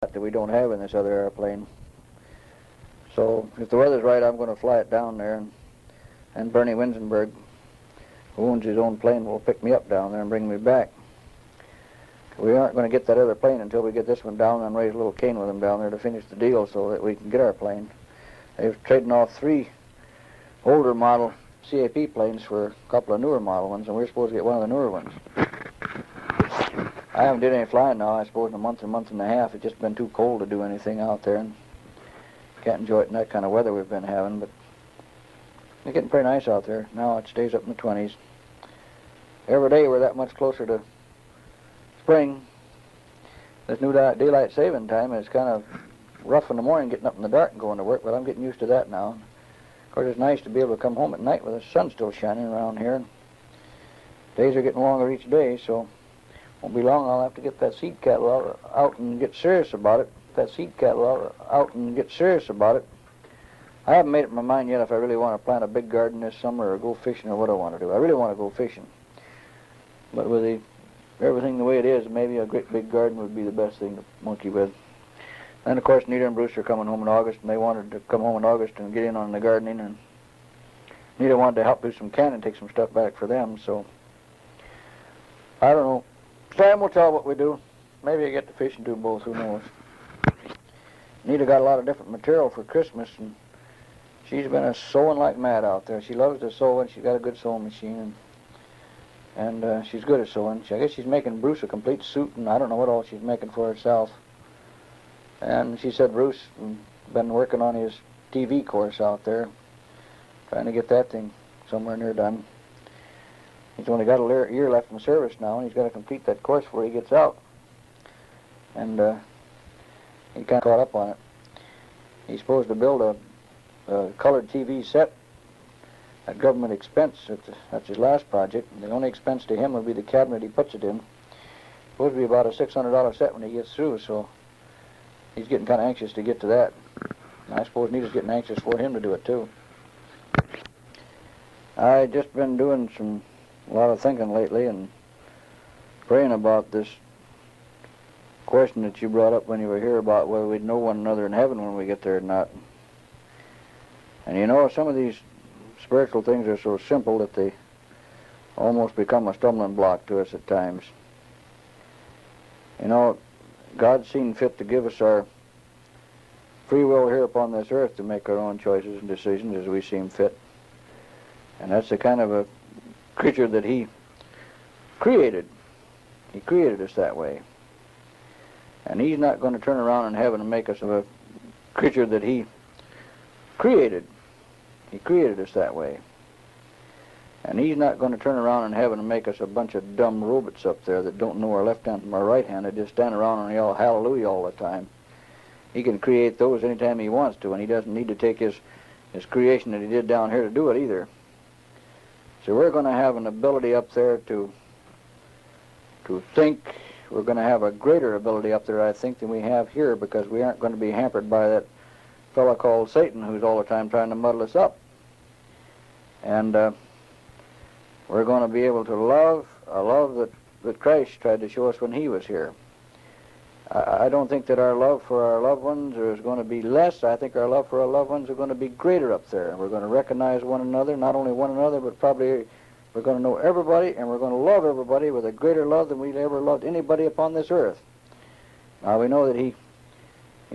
that we don't have in this other airplane. So if the weather's right, I'm going to fly it down there, and Bernie Winsenberg, who owns his own plane, will pick me up down there and bring me back. We aren't going to get that other plane until we get this one down and raise a little cane with them down there to finish the deal so that we can get our plane. They've traded off 3 older model CAP planes for a couple of newer model ones, and we're supposed to get one of the newer ones. I haven't did any flying now, I suppose, in a month and a half. It's just been too cold to do anything out there, and can't enjoy it in that kind of weather we've been having, but it's getting pretty nice out there. Now it stays up in the 20s. Every day we're that much closer to spring. This new daylight saving time is kind of rough in the morning, getting up in the dark and going to work, but I'm getting used to that now. Of course, it's nice to be able to come home at night with the sun still shining around here. Days are getting longer each day, so won't be long I'll have to get that seed cattle out and get serious about it. I haven't made up my mind yet if I really want to plant a big garden this summer or go fishing or what I want to do. I really want to go fishing. But with everything the way it is, maybe a great big garden would be the best thing to monkey with. Then, of course, Nita and Bruce are coming home in August, and they wanted to come home in August and get in on the gardening, and Nita wanted to help do some canning, take some stuff back for them, so I don't know. Time will tell what we do. Maybe I get to fish and do both, who knows. Nita got a lot of different material for Christmas, and she's been sewing like mad out there. She loves to sew, and she's got a good sewing machine, and she's good at sewing. I guess she's making Bruce a complete suit, and I don't know what all she's making for herself. And she said Bruce been working on his TV course out there, trying to get that thing somewhere near done. He's only got a year left in service now, and he's got to complete that course before he gets out. And he kind of caught up on it. He's supposed to build a colored TV set at government expense. That's his last project. And the only expense to him will be the cabinet he puts it in. It's supposed to be about a $600 set when he gets through, so he's getting kind of anxious to get to that. And I suppose Nita's getting anxious for him to do it, too. I've just been doing a lot of thinking lately and praying about this question that you brought up when you were here about whether we'd know one another in heaven when we get there or not. And you know, some of these spiritual things are so simple that they almost become a stumbling block to us at times. You know, God's seen fit to give us our free will here upon this earth to make our own choices and decisions as we seem fit. And that's the kind of a creature that He created. He created us that way. And He's not going to turn around in heaven and make us a creature that He created. He created us that way. And He's not going to turn around in heaven and make us a bunch of dumb robots up there that don't know our left hand from our right hand. They just stand around and yell hallelujah all the time. He can create those anytime He wants to, and He doesn't need to take his creation that He did down here to do it either. So we're going to have an ability up there to think. We're going to have a greater ability up there, I think, than we have here, because we aren't going to be hampered by that fellow called Satan who's all the time trying to muddle us up. And we're going to be able to love a love that Christ tried to show us when He was here. I don't think that our love for our loved ones is going to be less. I think our love for our loved ones are going to be greater up there. And we're going to recognize one another, not only one another, but probably we're going to know everybody, and we're going to love everybody with a greater love than we've ever loved anybody upon this earth. Now, we know that He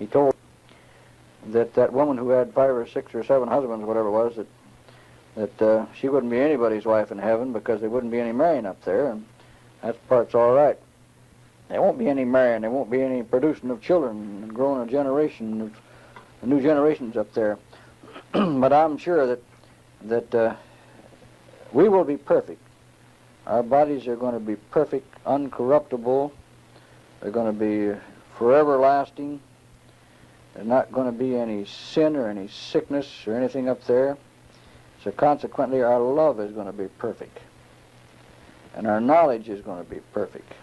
told that woman who had 5 or 6 or 7 husbands, whatever it was, that she wouldn't be anybody's wife in heaven because there wouldn't be any marrying up there, and that part's all right. There won't be any marrying, there won't be any producing of children and growing a generation of new generations up there. But I'm sure that we will be perfect. Our bodies are going to be perfect, uncorruptible. They're going to be forever lasting. There's not going to be any sin or any sickness or anything up there. So consequently, our love is going to be perfect. And our knowledge is going to be perfect.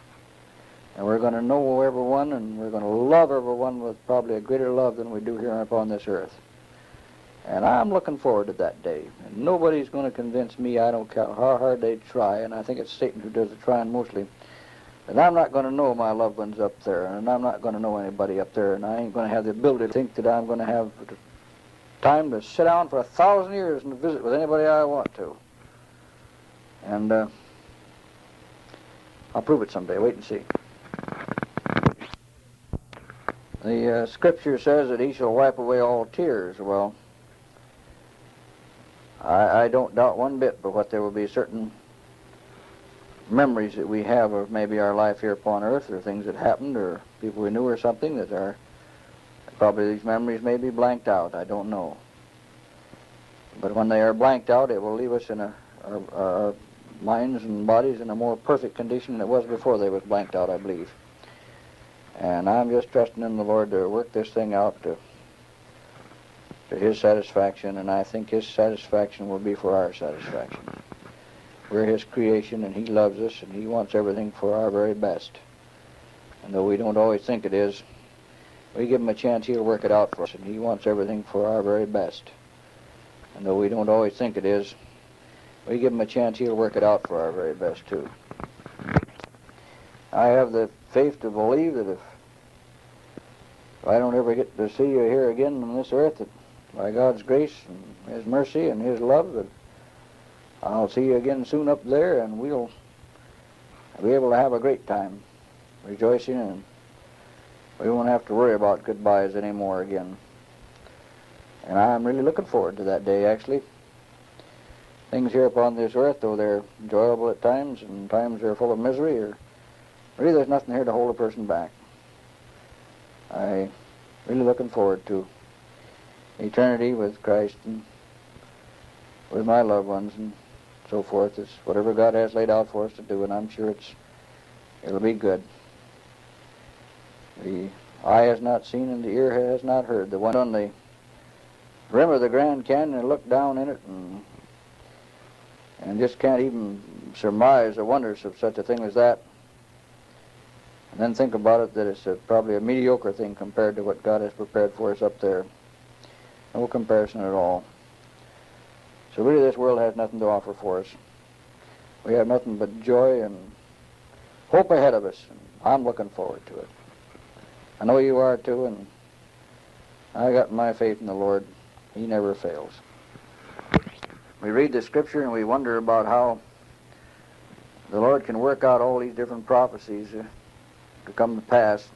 And we're going to know everyone, and we're going to love everyone with probably a greater love than we do here upon this earth. And I'm looking forward to that day. And nobody's going to convince me, I don't care how hard they try, and I think it's Satan who does the trying mostly, And I'm not going to know my loved ones up there, and I'm not going to know anybody up there, and I ain't going to have the ability to think that I'm going to have time to sit down for 1,000 years and visit with anybody I want to. And I'll prove it someday. Wait and see. The scripture says that he shall wipe away all tears. Well, I don't doubt one bit but what there will be certain memories that we have of maybe our life here upon earth, or things that happened, or people we knew or something that are, probably these memories may be blanked out. I don't know. But when they are blanked out, it will leave us in our minds and bodies in a more perfect condition than it was before they was blanked out, I believe. And I'm just trusting in the Lord to work this thing out to His satisfaction, and I think His satisfaction will be for our satisfaction. We're His creation, and He loves us, and He wants everything for our very best. And though we don't always think it is, we give Him a chance, He'll work it out for us, and He wants everything for our very best. And though we don't always think it is, we give Him a chance, He'll work it out for our very best, too. I have the faith to believe that if I don't ever get to see you here again on this earth, that by God's grace and His mercy and His love, that I'll see you again soon up there, and we'll be able to have a great time rejoicing, and we won't have to worry about goodbyes anymore again. And I'm really looking forward to that day, actually. Things here upon this earth, though they're enjoyable at times, and times they're full of misery, or really there's nothing here to hold a person back. I'm really looking forward to eternity with Christ and with my loved ones and so forth. It's whatever God has laid out for us to do, and I'm sure it'll be good. The eye has not seen and the ear has not heard. The one on the rim of the Grand Canyon and look down in it and just can't even surmise the wonders of such a thing as that. And then think about it that it's probably a mediocre thing compared to what God has prepared for us up there. No comparison at all. So really this world has nothing to offer for us. We have nothing but joy and hope ahead of us, and I'm looking forward to it. I know you are too, and I got my faith in the Lord. He never fails. We read the scripture and we wonder about how the Lord can work out all these different prophecies to come to pass.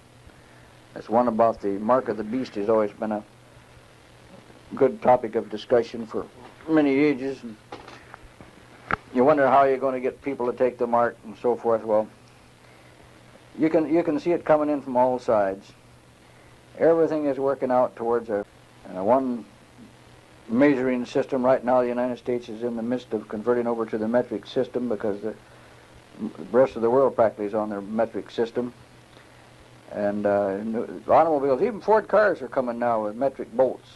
This one about the mark of the beast has always been a good topic of discussion for many ages. And you wonder how you're going to get people to take the mark and so forth. Well, you can see it coming in from all sides. Everything is working out towards one measuring system. Right now the United States is in the midst of converting over to the metric system, because the rest of the world practically is on their metric system. And automobiles, even Ford cars are coming now with metric bolts.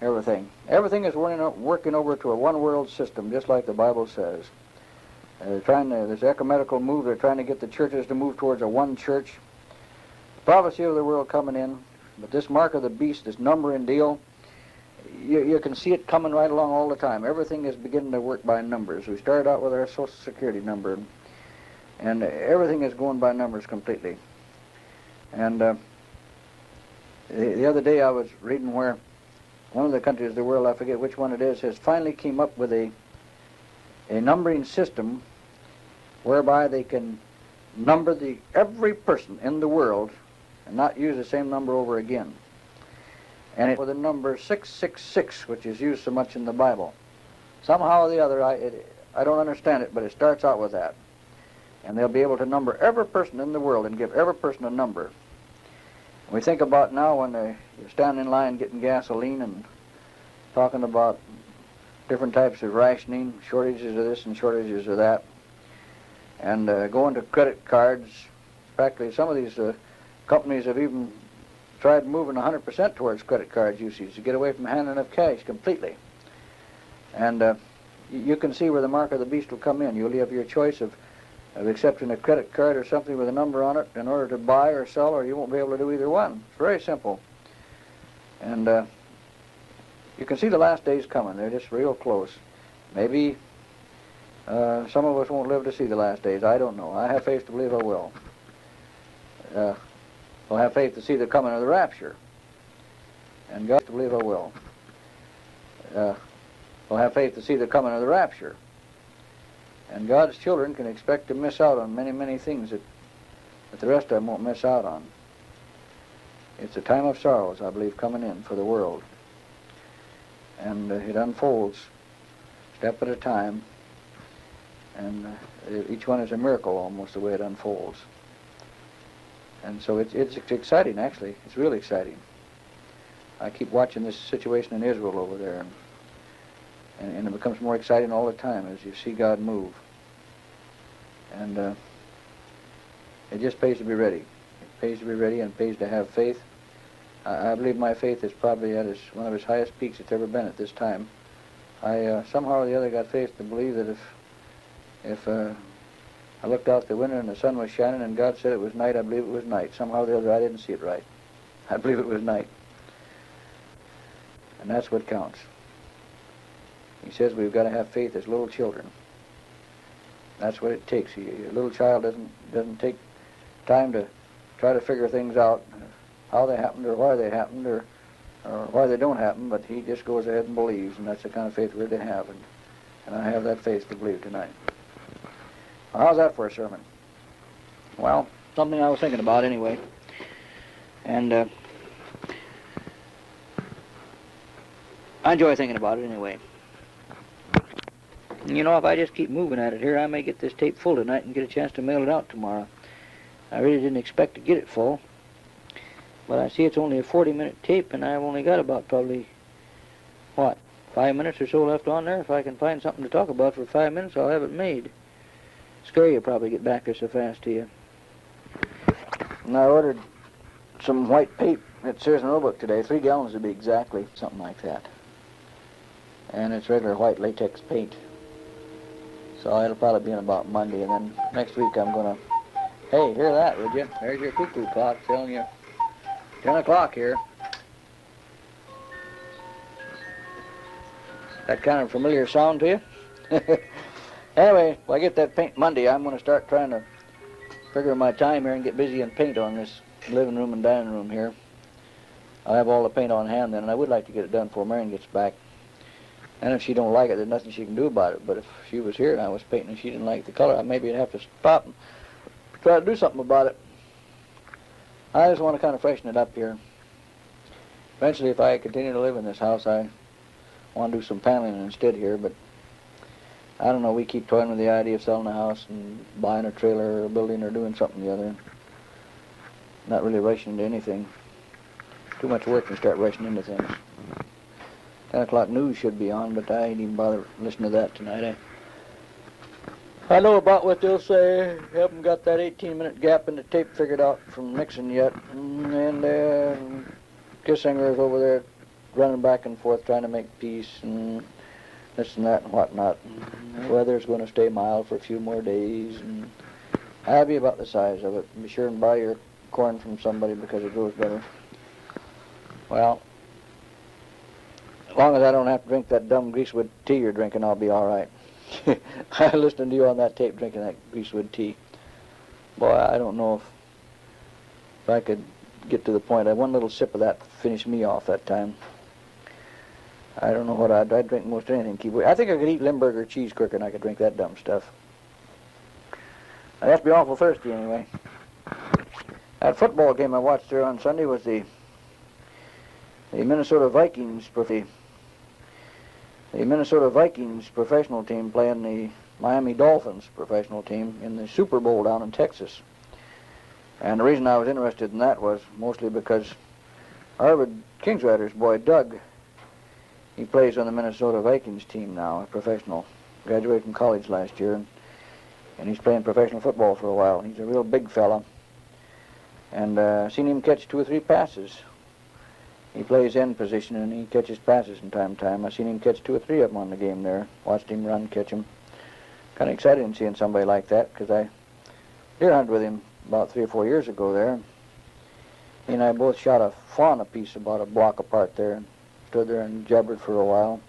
Everything is working over to a one world system, just like the Bible says. This ecumenical move, they're trying to get the churches to move towards a one church. Prophecy of the world coming in, but this mark of the beast, this numbering deal, you can see it coming right along all the time. Everything is beginning to work by numbers. We started out with our Social Security number, and everything is going by numbers completely. And the other day I was reading where one of the countries of the world, I forget which one it is, has finally came up with a numbering system whereby they can number every person in the world and not use the same number over again. And with the number 666, which is used so much in the Bible. Somehow or the other, I don't understand it, but it starts out with that. And they'll be able to number every person in the world and give every person a number. We think about now when you stand in line getting gasoline and talking about different types of rationing, shortages of this and shortages of that, and going to credit cards. Practically some of these companies have even tried moving 100% towards credit cards usage to get away from handing of cash completely. And you can see where the mark of the beast will come in. You'll have your choice of accepting a credit card or something with a number on it in order to buy or sell, or you won't be able to do either one. It's very simple. And you can see the last days coming. They're just real close. Maybe Some of us won't live to see the last days. I don't know. I have faith to believe I will. We'll have faith to see the coming of the rapture. And God to believe I will. We'll have faith to see the coming of the rapture. And God's children can expect to miss out on many, many things that the rest of them won't miss out on. It's a time of sorrows, I believe, coming in for the world. And it unfolds step at a time. And each one is a miracle almost, the way it unfolds. And so it's exciting, actually. It's really exciting. I keep watching this situation in Israel over there, and it becomes more exciting all the time as you see God move. And it just pays to be ready. It pays to be ready, and it pays to have faith. I believe my faith is probably at one of its highest peaks it's ever been at this time. I somehow or the other got faith to believe that if I looked out the window and the sun was shining and God said it was night, I believe it was night. Somehow or the other I didn't see it right. I believe it was night. And that's what counts. He says we've got to have faith as little children. That's what it takes. A little child doesn't take time to try to figure things out, how they happened or why they happened or why they don't happen, but he just goes ahead and believes, and that's the kind of faith we're to have. And I have that faith to believe tonight. Well, how's that for a sermon? Well, something I was thinking about anyway. And I enjoy thinking about it anyway. You know, if I just keep moving at it here, I may get this tape full tonight and get a chance to mail it out tomorrow. I really didn't expect to get it full. But I see it's only a 40-minute tape, and I've only got about probably, 5 minutes or so left on there. If I can find something to talk about for 5 minutes, I'll have it made. Scary you'll probably get back there so fast to you. And I ordered some white paint at Sears and Roebuck today, 3 gallons to be exactly, something like that. And it's regular white latex paint. So it'll probably be in about Monday, and then next week I'm going to, hey, hear that, would you? There's your cuckoo clock telling you 10 o'clock here. That kind of familiar sound to you? Anyway, when I get that paint Monday, I'm going to start trying to figure my time here and get busy and paint on this living room and dining room here. I'll have all the paint on hand then, and I would like to get it done before Marion gets back. And if she don't like it, there's nothing she can do about it. But if she was here and I was painting and she didn't like the color, maybe I'd have to stop and try to do something about it. I just want to kind of freshen it up here. Eventually, if I continue to live in this house, I want to do some paneling instead here, but I don't know, we keep toying with the idea of selling the house and buying a trailer or a building or doing something or the other. Not really rushing into anything. Too much work and start rushing into things. 10 o'clock news should be on, but I ain't even bother listening to that tonight. I know about what they'll say. Haven't got that 18-minute gap in the tape figured out from Nixon yet. And Kissinger's over there running back and forth trying to make peace and this and that and whatnot. And the weather's going to stay mild for a few more days. And I'll be about the size of it. Be sure and buy your corn from somebody because it grows better. Well, as long as I don't have to drink that dumb greasewood tea you're drinking, I'll be all right. I listened to you on that tape drinking that greasewood tea. Boy, I don't know if I could get to the point. One little sip of that finished me off that time. I don't know what I'd drink most anything. I think I could eat Limburger cheese quicker than I could drink that dumb stuff. I'd have to be awful thirsty anyway. That football game I watched there on Sunday was the Minnesota Vikings professional team playing the Miami Dolphins professional team in the Super Bowl down in Texas. And the reason I was interested in that was mostly because Harvard Kings Riders boy Doug, he plays on the Minnesota Vikings team now, a professional. Graduated from college last year, and he's playing professional football for a while. He's a real big fella. And seen him catch 2 or 3 passes. He plays end position and he catches passes from time to time. I've seen him catch 2 or 3 of them on the game there. Watched him run, catch them. Kind of excited in seeing somebody like that because I deer hunted with him about 3 or 4 years ago there. He and I both shot a fawn apiece about a block apart there and stood there and jabbered for a while.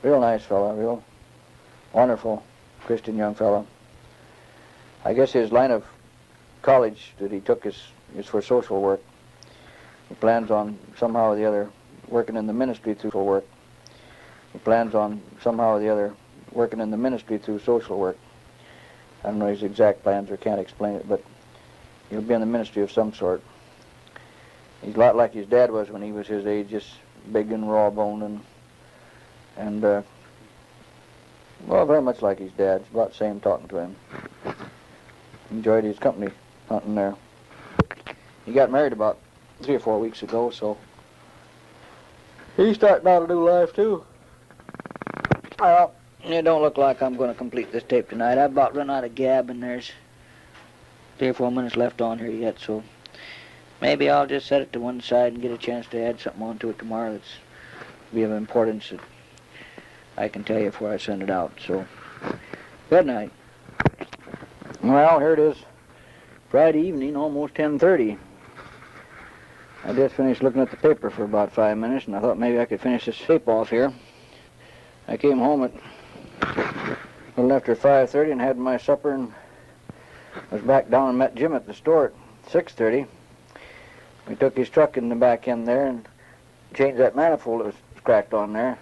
Real nice fella, real wonderful. Christian young fellow. I guess his line of college that he took is for social work. He plans on somehow or the other working in the ministry through social work. He plans on somehow or the other working in the ministry through social work. I don't know his exact plans or can't explain it, but he'll be in the ministry of some sort. He's a lot like his dad was when he was his age, just big and raw-boned and well, very much like his dad. It's about the same talking to him. Enjoyed his company hunting there. He got married about 3 or 4 weeks ago, so he's starting out a new life too. Well, it don't look like I'm going to complete this tape tonight. I've about run out of gab, and there's 3 or 4 minutes left on here yet, so maybe I'll just set it to one side and get a chance to add something onto it tomorrow that's be of importance that I can tell you before I send it out. So, good night. Well, here it is, Friday evening, almost 10:30. I just finished looking at the paper for about 5 minutes, and I thought maybe I could finish this tape off here. I came home at a little after 5:30 and had my supper, and was back down and met Jim at the store at 6:30. We took his truck in the back end there and changed that manifold that was cracked on there.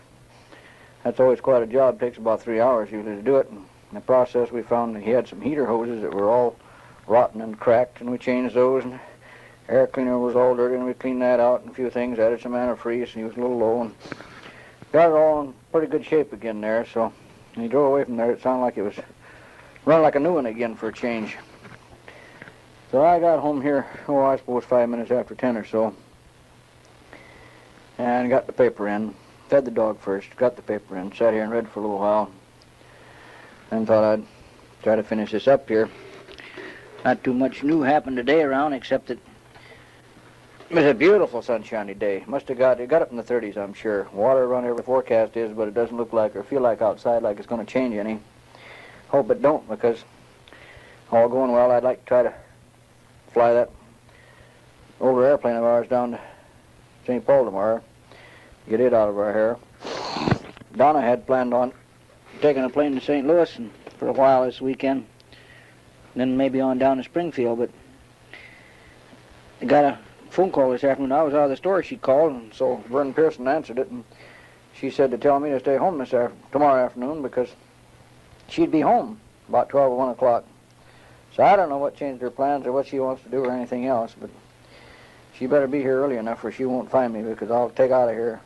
That's always quite a job. It takes about 3 hours usually to do it. And in the process, we found that he had some heater hoses that were all rotten and cracked, and we changed those. And air cleaner was all dirty, and we cleaned that out and a few things. Added some antifreeze, and he was a little low, and got it all in pretty good shape again there. So when he drove away from there, it sounded like it was running like a new one again for a change. So I got home here, I suppose 5 minutes after 10 or so, and got the paper in. Fed the dog first, got the paper in, sat here and read for a little while, and thought I'd try to finish this up here. Not too much new happened today around, except that it was a beautiful sunshiny day. It got up in the 30s, I'm sure. Water around every forecast is, but it doesn't look like or feel like outside like it's going to change any. Hope it don't, because all going well, I'd like to try to fly that older airplane of ours down to St. Paul tomorrow, get it out of our hair. Donna had planned on taking a plane to St. Louis and for a while this weekend, then maybe on down to Springfield, but I got a phone call this afternoon. I was out of the store, she called, and so Vernon Pearson answered it, and she said to tell me to stay home tomorrow afternoon because she'd be home about 12 or 1 o'clock. So I don't know what changed her plans or what she wants to do or anything else, but she better be here early enough or she won't find me because I'll take out of here.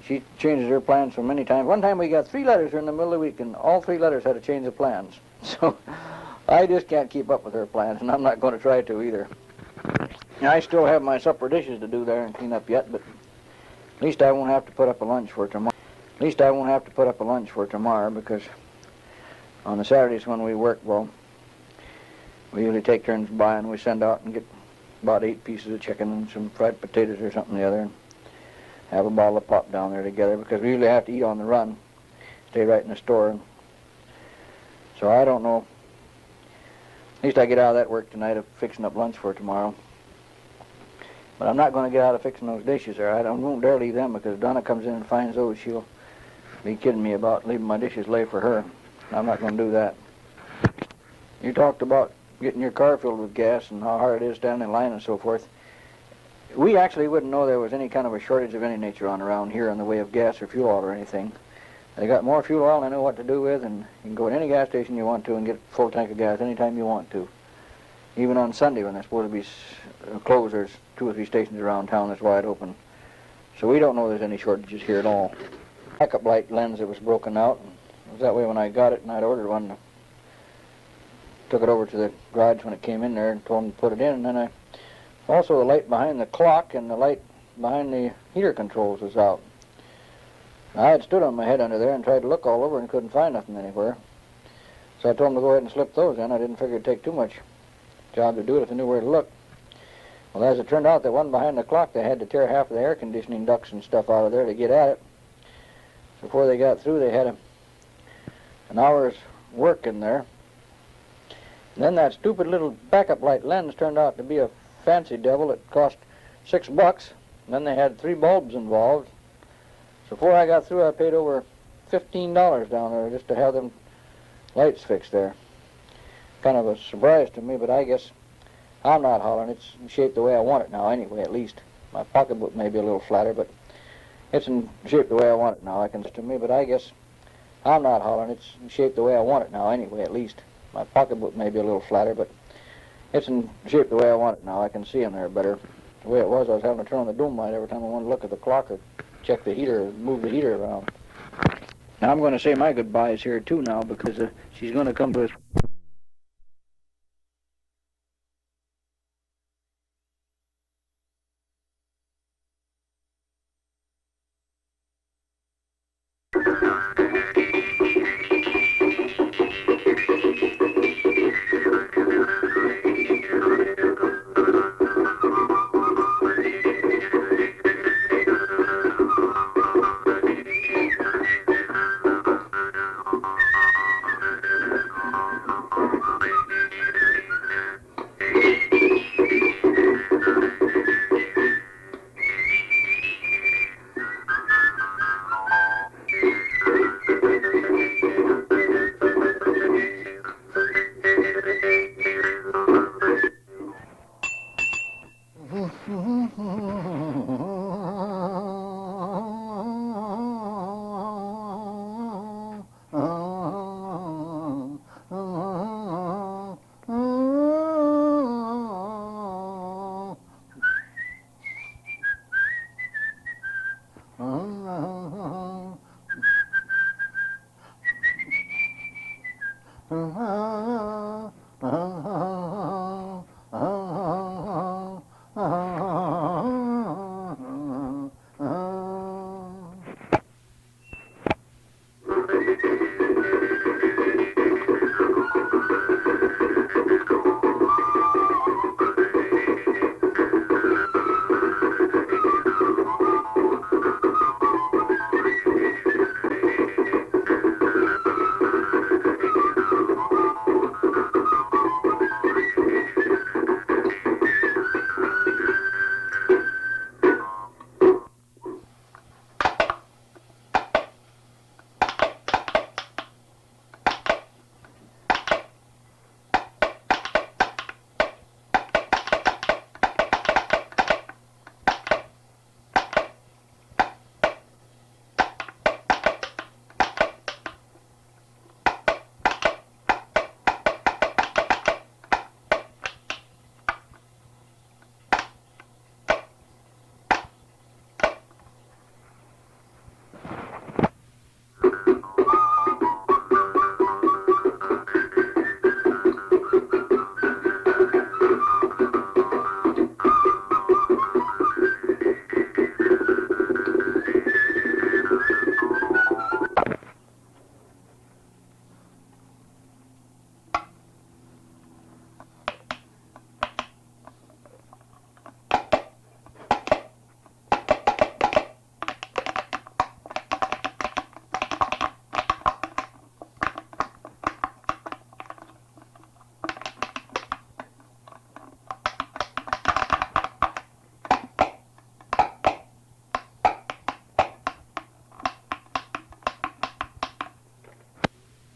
She changes her plans so many times. One time we got 3 letters in the middle of the week, and all 3 letters had to change of plans. So I just can't keep up with her plans, and I'm not going to try to either. I still have my supper dishes to do there and clean up yet, but at least I won't have to put up a lunch for tomorrow. Because on the Saturdays when we work, well, we usually take turns by and we send out and get about 8 pieces of chicken and some fried potatoes or something or the other, and have a bottle of pop down there together because we usually have to eat on the run, stay right in the store. So I don't know. At least I get out of that work tonight of fixing up lunch for tomorrow. But I'm not going to get out of fixing those dishes there. I won't dare leave them because if Donna comes in and finds those, she'll be kidding me about leaving my dishes lay for her. I'm not going to do that. You talked about getting your car filled with gas and how hard it is standing in line and so forth. We actually wouldn't know there was any kind of a shortage of any nature on around here in the way of gas or fuel oil or anything. They got more fuel oil than I know what to do with, and you can go to any gas station you want to and get a full tank of gas anytime you want to. Even on Sunday when they're supposed to be closed, there's 2 or 3 stations around town that's wide open. So we don't know there's any shortages here at all. Backup light lens that was broken out. It was that way when I got it, and I'd ordered one. Took it over to the garage when it came in there and told them to put it in, and then also the light behind the clock and the light behind the heater controls was out. I had stood on my head under there and tried to look all over and couldn't find nothing anywhere. So I told them to go ahead and slip those in. I didn't figure it'd take too much job to do it if I knew where to look. Well, as it turned out, the one behind the clock, they had to tear half of the air conditioning ducts and stuff out of there to get at it. Before they got through, they had an hour's work in there. And then that stupid little backup light lens turned out to be a fancy devil. It cost $6. And then they had 3 bulbs involved. So before I got through, I paid over $15 down there just to have them lights fixed there. Kind of a surprise to me, but I guess I'm not hollering. It's shaped the way I want it now anyway, at least. My pocketbook may be a little flatter, but it's in shape the way I want it now. I can to me, but I guess I'm not hollering. It's shaped the way I want it now anyway, at least. My pocketbook may be a little flatter, but it's in shape the way I want it now. I can see in there better. The way it was, I was having to turn on the dome light every time I wanted to look at the clock or check the heater or move the heater around. Now I'm going to say my goodbyes here too now because she's going to come to us.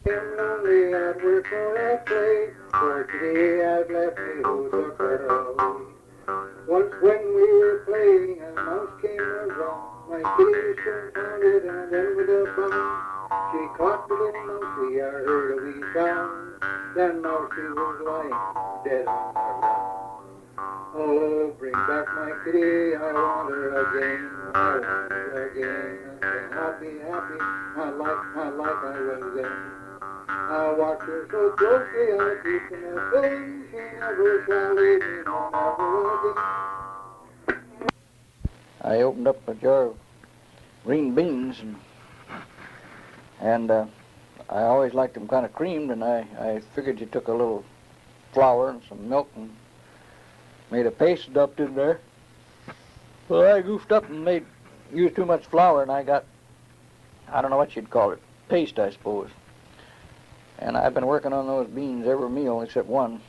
I'm lonely at work or at play, for today I've left me who's a crowd. Once when we were playing, a mouse came around. My kitty soon found it, and then with a bound, she caught the little mouse. We heard a wee sound. Then mouse she was lying dead on the ground. Oh, bring back my kitty, I want her again. I want her again. And happy, happy, I like I was then. I watch her so closely, I keep in her face. She never shall leave me, no, never again. I opened up a jar of green beans, and I always liked them kind of creamed, and I figured you took a little flour and some milk and made a paste, dumped in there. Well, I goofed up and used too much flour, and I got, I don't know what you'd call it, paste, I suppose. And I've been working on those beans every meal except one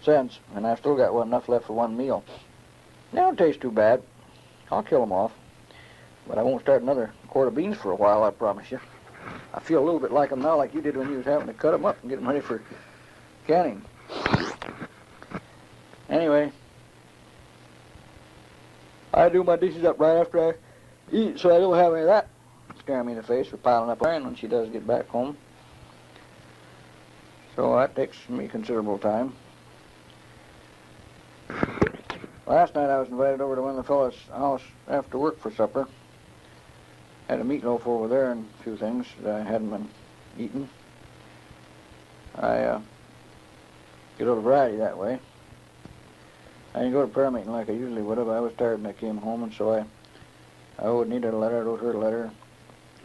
since, and I've still got enough left for one meal. They don't taste too bad. I'll kill them off, but I won't start another quart of beans for a while, I promise you. I feel a little bit like them now, like you did when you was having to cut them up and get them ready for canning. Anyway, I do my dishes up right after I eat, so I don't have any of that staring me in the face for piling up iron when she does get back home. So that takes me considerable time. Last night I was invited over to one of the fellas' house after work for supper. Had a meatloaf over there and a few things that I hadn't been eating. I get a little variety that way. I didn't go to prayer meeting like I usually would have. I was tired when I came home, and so I wrote Nita a letter, I wrote her a letter,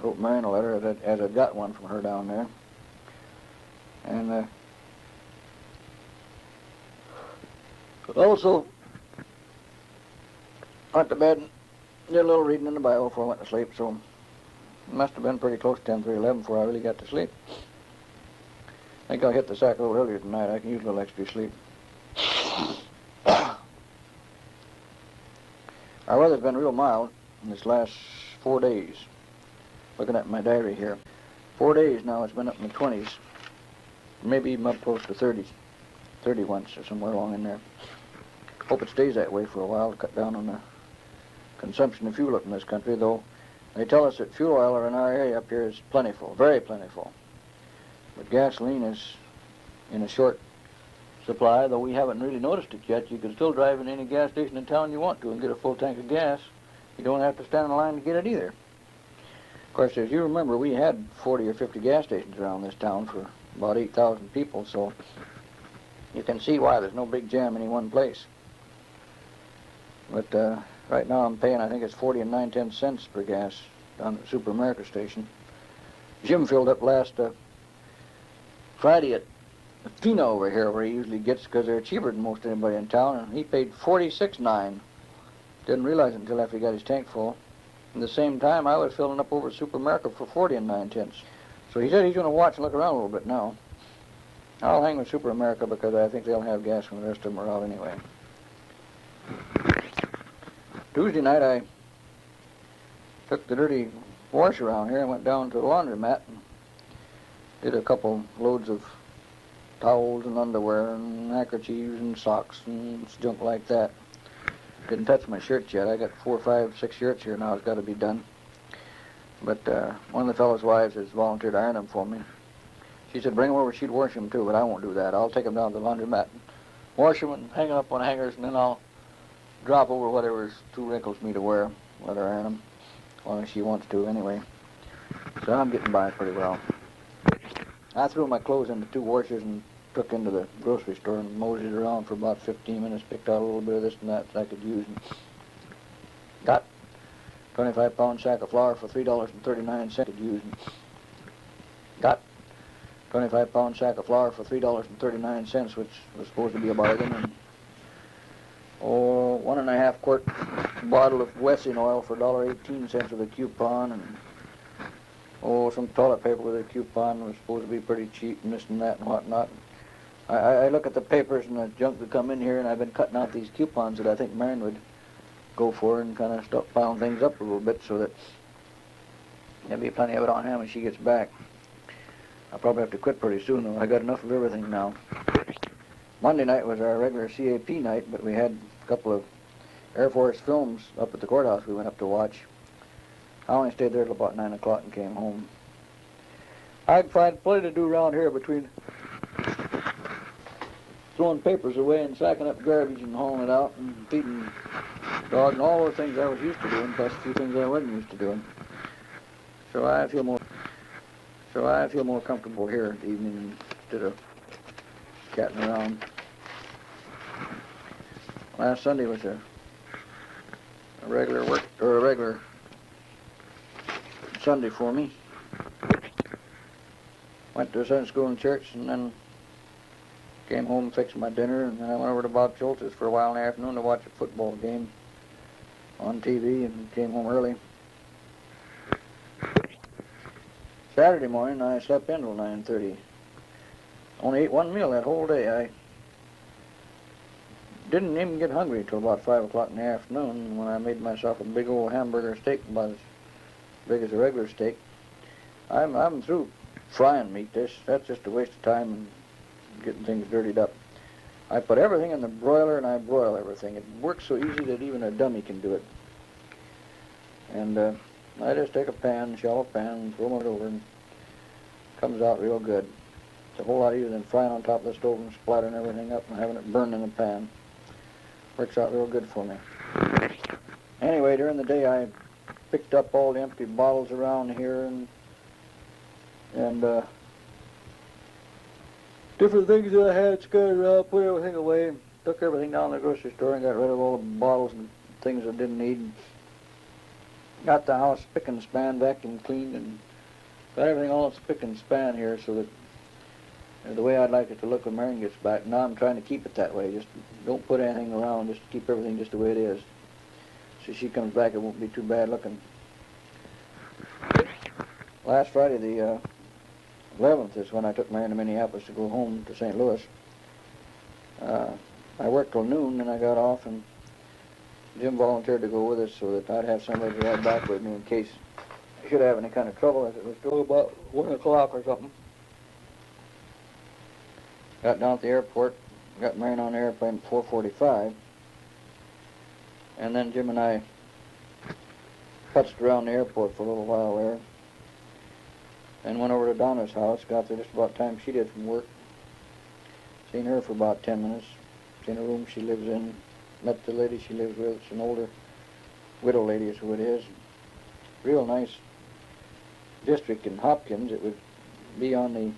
wrote Marion a letter as I'd got one from her down there. And also went to bed and did a little reading in the Bible before I went to sleep, so it must have been pretty close to 10, 11 before I really got to sleep. I think I'll hit the sack a little earlier tonight. I can use a little extra sleep. Our weather's been real mild in this last 4 days. Looking at my diary here. 4 days now it's been up in the 20s. Maybe even up close to 30s. 30 once or somewhere along in there. Hope it stays that way for a while to cut down on the consumption of fuel up in this country, though they tell us that fuel oil in our area up here is plentiful, very plentiful. But gasoline is in a short supply, though we haven't really noticed it yet. You can still drive in any gas station in town you want to and get a full tank of gas. You don't have to stand in line to get it either. Of course, as you remember, we had 40 or 50 gas stations around this town for about 8,000 people, so you can see why there's no big jam in any one place. But right now I'm paying, I think it's 40 and 9/10 cents per gas down at the Super America station. Jim filled up last Friday at Fina over here, where he usually gets, because they're cheaper than most anybody in town, and he paid $46.9. Didn't realize it until after he got his tank full. At the same time, I was filling up over at Super America for 40 and 9/10. So he said he's going to watch and look around a little bit now. I'll hang with Super America because I think they'll have gas when the rest of them are out anyway. Tuesday night I took the dirty wash around here and went down to the laundromat and did a couple loads of towels and underwear and handkerchiefs and socks and junk like that. Didn't touch my shirts yet. I got 4, 5, 6 shirts here now. It's got to be done. But one of the fellows' wives has volunteered to iron them for me. She said bring them over, she'd wash them too, but I won't do that. I'll take them down to the laundromat and wash them and hang them up on hangers, and then I'll drop over whatever's too wrinkles me to wear. Let her iron them, as long as she wants to anyway. So I'm getting by pretty well. I threw my clothes into 2 washers and took into the grocery store and moseyed around for about 15 minutes, picked out a little bit of this and that I could use, and got 25-pound sack of flour for $3.39 could use, and got 25-pound sack of flour for $3.39, which was supposed to be a bargain, and 1.5 quart bottle of Wesson oil for $1.18 with a coupon, and some toilet paper with a coupon was supposed to be pretty cheap, and this and that and whatnot. I look at the papers and the junk that come in here, and I've been cutting out these coupons that I think Marion would go for and kind of start piling things up a little bit so that there'll be plenty of it on hand when she gets back. I'll probably have to quit pretty soon, though. I got enough of everything now. Monday night was our regular CAP night, but we had a couple of Air Force films up at the courthouse we went up to watch. I only stayed there till about 9 o'clock and came home. I can find plenty to do around here between throwing papers away and sacking up garbage and hauling it out and feeding dogs and all those things I was used to doing, plus a few things I wasn't used to doing. So I feel more comfortable here in the evening instead of catting around. Last Sunday was a regular Sunday for me. Went to Sunday school and church, and then came home and fixed my dinner, and then I went over to Bob Schultz's for a while in the afternoon to watch a football game on TV, and came home early. Saturday morning, I slept in till 9:30. Only ate one meal that whole day. I didn't even get hungry till about 5 o'clock in the afternoon when I made myself a big old hamburger steak about as big as a regular steak. I'm through frying meat. That's just a waste of time and getting things dirtied up. I put everything in the broiler and I broil everything. It works so easy that even a dummy can do it. And I just take a pan, shallow pan, and throw it over, and it comes out real good. It's a whole lot easier than frying on top of the stove and splattering everything up and having it burn in the pan. Works out real good for me. Anyway, during the day I picked up all the empty bottles around here and different things that I had scattered around, put everything away, took everything down to the grocery store and got rid of all the bottles and things I didn't need. Got the house spick and span, vacuum cleaned, and got everything all spick and span here so that the way I'd like it to look when Marion gets back. Now I'm trying to keep it that way. Just don't put anything around, just keep everything just the way it is. So she comes back, it won't be too bad looking. Last Friday, the 11th, is when I took Marion to Minneapolis to go home to St. Louis. I worked till noon, and I got off, and Jim volunteered to go with us so that I'd have somebody to ride back with me in case I should have any kind of trouble, as it was still about 1 o'clock or something. Got down at the airport, got Marion on the airplane at 4:45, and then Jim and I putzed around the airport for a little while there, and went over to Donna's house, got there just about the time she did from work. Seen her for about 10 minutes, seen the room she lives in, met the lady she lives with. It's an older widow lady is who it is. Real nice district in Hopkins. It would be on the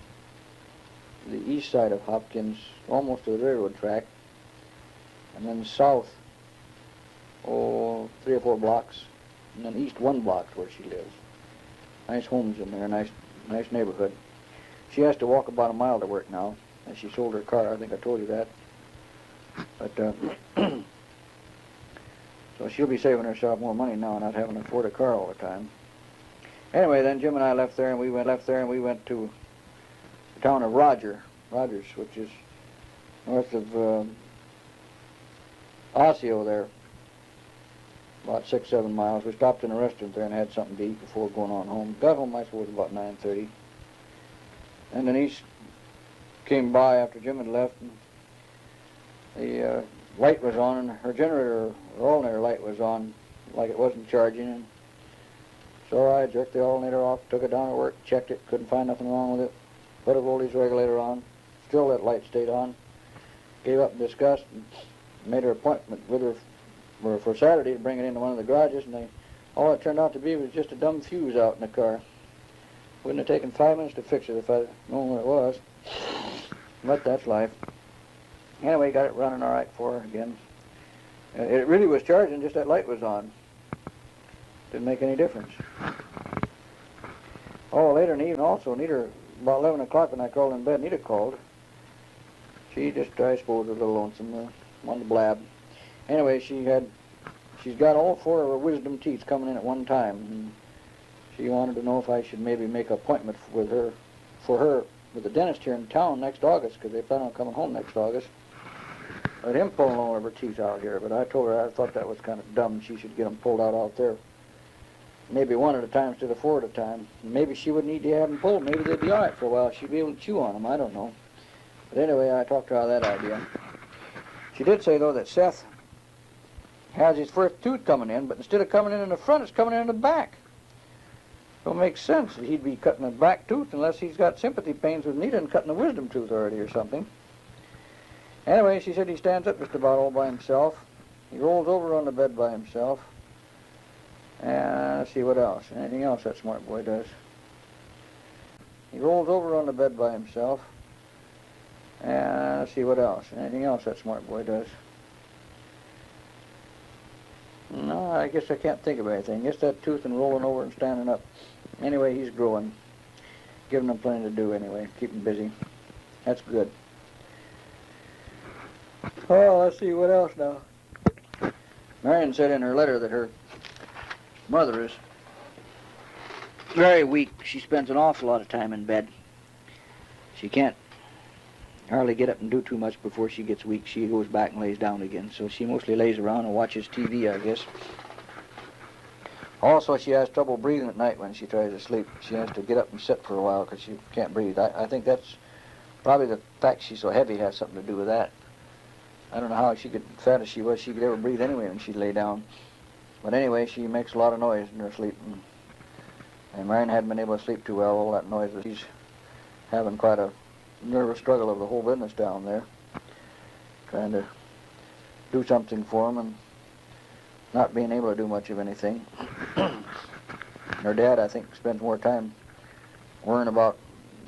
east side of Hopkins, almost to the railroad track, and then south, 3 or 4 blocks, and then east 1 block where she lives. Nice homes in there, nice neighborhood. She has to walk about a mile to work now, and she sold her car. I think I told you that. But so she'll be saving herself more money now, not having to afford a car all the time. Anyway, then Jim and I left there, and we went to the town of Rogers, which is north of Osseo there, about 6-7 miles. We stopped in a restaurant there and had something to eat before going on home. Got home, I suppose, about 9:30. And Denise came by after Jim had left, and the light was on, and her generator, her alternator light was on, like it wasn't charging. And so I jerked the alternator off, took it down to work, checked it, couldn't find nothing wrong with it, put a voltage regulator on, still that light stayed on. Gave up in disgust and made her appointment with her for Saturday to bring it into one of the garages, and all it turned out to be was just a dumb fuse out in the car. Wouldn't have taken 5 minutes to fix it if I'd known what it was. But that's life. Anyway, got it running all right for her again. It really was charging, just that light was on. Didn't make any difference. Oh, later in the evening also, Nita, about 11 o'clock when I crawled in bed, Nita called. She just, I suppose, was a little lonesome, wanted to blab. Anyway, she's got all 4 of her wisdom teeth coming in at one time. And she wanted to know if I should maybe make an appointment with her with the dentist here in town next August, because they plan on coming home next August. Let him pulling all of her teeth out here, but I told her I thought that was kind of dumb. She should get them pulled out there. Maybe 1 at a time instead of 4 at a time. Maybe she would need to have them pulled. Maybe they'd be all right for a while. She'd be able to chew on them. I don't know. But anyway, I talked to her about that idea. She did say, though, that Seth has his first tooth coming in, but instead of coming in the front, it's coming in the back. Don't make sense that he'd be cutting a back tooth unless he's got sympathy pains with Nita and cutting a wisdom tooth already or something. Anyway, she said he stands up just about all by himself. He rolls over on the bed by himself. And let's see what else. Anything else that smart boy does. He rolls over on the bed by himself. And let's see what else. Anything else that smart boy does. No, I guess I can't think of anything. Just that tooth and rolling over and standing up. Anyway, he's growing. Giving him plenty to do anyway. Keep him busy. That's good. Oh, let's see, what else now? Marion said in her letter that her mother is very weak. She spends an awful lot of time in bed. She can't hardly get up and do too much before she gets weak. She goes back and lays down again. So she mostly lays around and watches TV, I guess. Also, she has trouble breathing at night when she tries to sleep. She has to get up and sit for a while because she can't breathe. I think that's probably the fact she's so heavy has something to do with that. I don't know how she could, fat as she was, she could ever breathe anyway when she'd lay down. But anyway, she makes a lot of noise in her sleep. And Marion hadn't been able to sleep too well, all that noise. She's having quite a nervous struggle of the whole business down there. Trying to do something for them and not being able to do much of anything. Her dad, I think, spends more time worrying about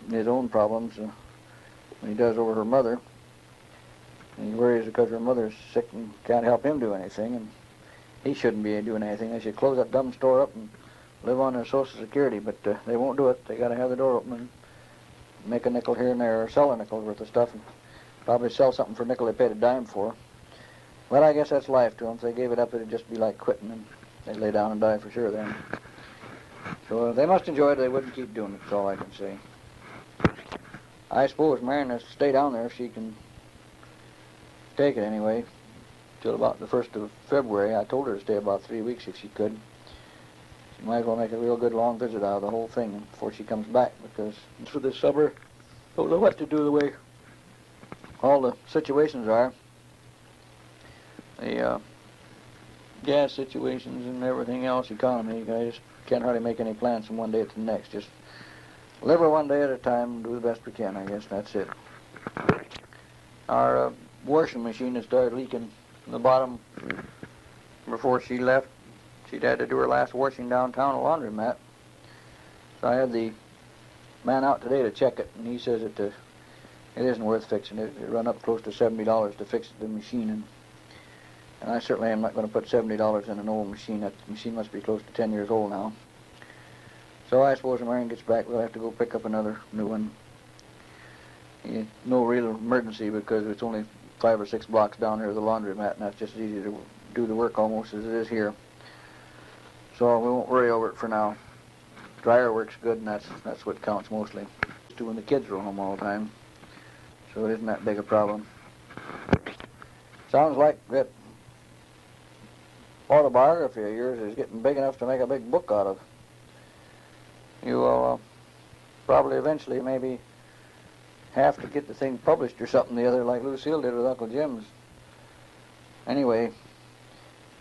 his own problems than he does over her mother. And he worries because her mother's sick and can't help him do anything, and he shouldn't be doing anything. They should close that dumb store up and live on their Social Security, but they won't do it. They got to have the door open and make a nickel here and there, or sell a nickel worth of stuff, and probably sell something for a nickel they paid a dime for. Well, I guess that's life to them. If they gave it up, it'd just be like quitting, and they'd lay down and die for sure then. So they must enjoy it. They wouldn't keep doing it, that's all I can say. I suppose Marion has to stay down there if she can take it anyway, till about the 1st of February. I told her to stay about 3 weeks if she could. She might as well make a real good long visit out of the whole thing before she comes back, because for this summer, don't know what to do the way all the situations are. The gas situations and everything else, economy, you guys can't hardly make any plans from one day to the next. Just live it one day at a time and do the best we can, I guess. That's it. Our washing machine had started leaking from the bottom before she left. She'd had to do her last washing downtown, a laundromat. So I had the man out today to check it, and he says it isn't worth fixing. It run up close to $70 to fix the machine, and I certainly am not going to put $70 in an old machine. That machine must be close to 10 years old now. So I suppose when Marion gets back, we'll have to go pick up another new one. No real emergency, because it's only 5 or 6 blocks down here to the laundromat, and that's just as easy to do the work almost as it is here. So we won't worry over it for now. Dryer works good, and that's what counts mostly. Just when the kids are home all the time, so it isn't that big a problem. Sounds like that autobiography of yours is getting big enough to make a big book out of. You will probably eventually maybe have to get the thing published or something the other, like Lucille did with Uncle Jim's. Anyway,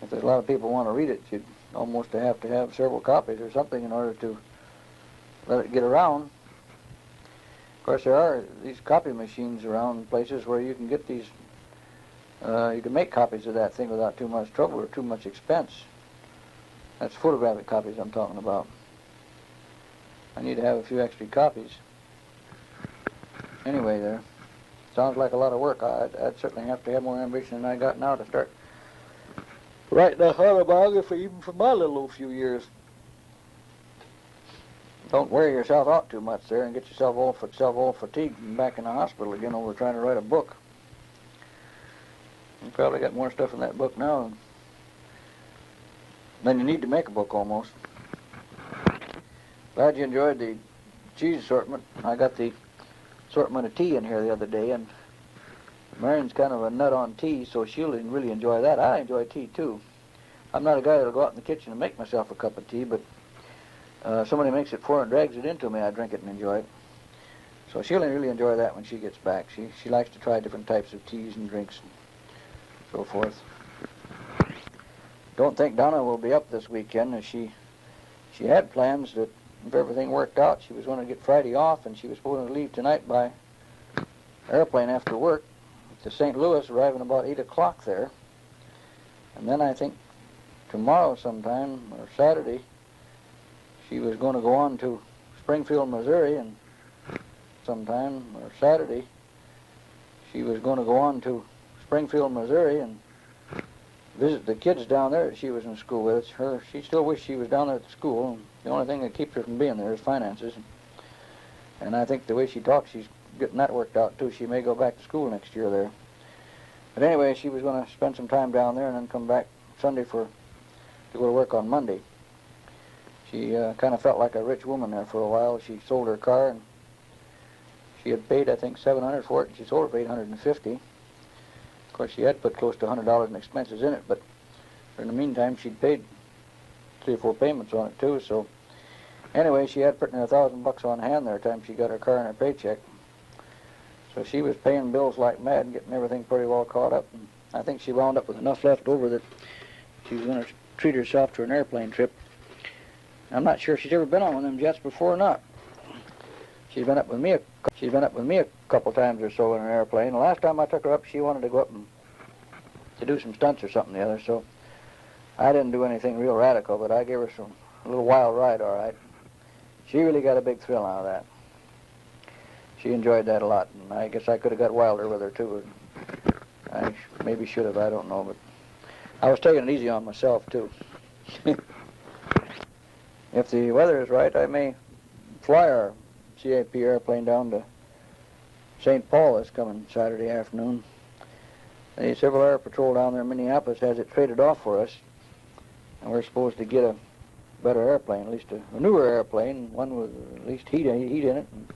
if there's a lot of people want to read it, you'd almost have to have several copies or something in order to let it get around. Of course, there are these copy machines around places where you can get these, you can make copies of that thing without too much trouble or too much expense. That's photographic copies I'm talking about. I need to have a few extra copies. Anyway, there. Sounds like a lot of work. I'd certainly have to have more ambition than I got now to start writing a autobiography, even for my little old few years. Don't wear yourself out too much there and get yourself all fatigued and back in the hospital again over trying to write a book. You probably got more stuff in that book now than you need to make a book almost. Glad you enjoyed the cheese assortment. I got the assortment of tea in here the other day, and Marion's kind of a nut on tea, so she'll really enjoy that. I enjoy tea too. I'm not a guy that'll go out in the kitchen and make myself a cup of tea, but somebody makes it for her and drags it into me, I drink it and enjoy it. So she'll really enjoy that when she gets back. She likes to try different types of teas and drinks and so forth. Don't think Donna will be up this weekend. As she had plans that if everything worked out, she was going to get Friday off, and she was supposed to leave tonight by airplane after work to St. Louis, arriving about 8 o'clock there. And then I think tomorrow sometime, or Saturday, she was going to go on to Springfield, Missouri, and sometime, or Saturday, she was going to go on to Springfield, Missouri, and visit the kids down there that she was in school with. She still wished she was down there at the school. The only thing that keeps her from being there is finances. And I think the way she talks, she's getting that worked out too. She may go back to school next year there. But anyway, she was going to spend some time down there and then come back Sunday to go to work on Monday. She kind of felt like a rich woman there for a while. She sold her car, and she had paid, I think, $700 for it, and she sold it for $850. Of course, she had put close to $100 in expenses in it, but in the meantime, she'd paid 3 or 4 payments on it too. So anyway, she had pretty near $1,000 on hand there time she got her car and her paycheck. So she was paying bills like mad and getting everything pretty well caught up. And I think she wound up with enough left over that she was going to treat herself to an airplane trip. I'm not sure if she's ever been on one of them jets before or not. She's been up with me a couple times or so in an airplane. The last time I took her up, she wanted to go up and to do some stunts or something or the other. So I didn't do anything real radical, but I gave her a little wild ride, all right. She really got a big thrill out of that. She enjoyed that a lot, and I guess I could have got wilder with her too. I maybe should have, I don't know, but I was taking it easy on myself too. If the weather is right, I may fly our CAP airplane down to St. Paul this coming Saturday afternoon. The Civil Air Patrol down there in Minneapolis has it traded off for us, and we're supposed to get a better airplane, at least a newer airplane, one with at least heat in it. And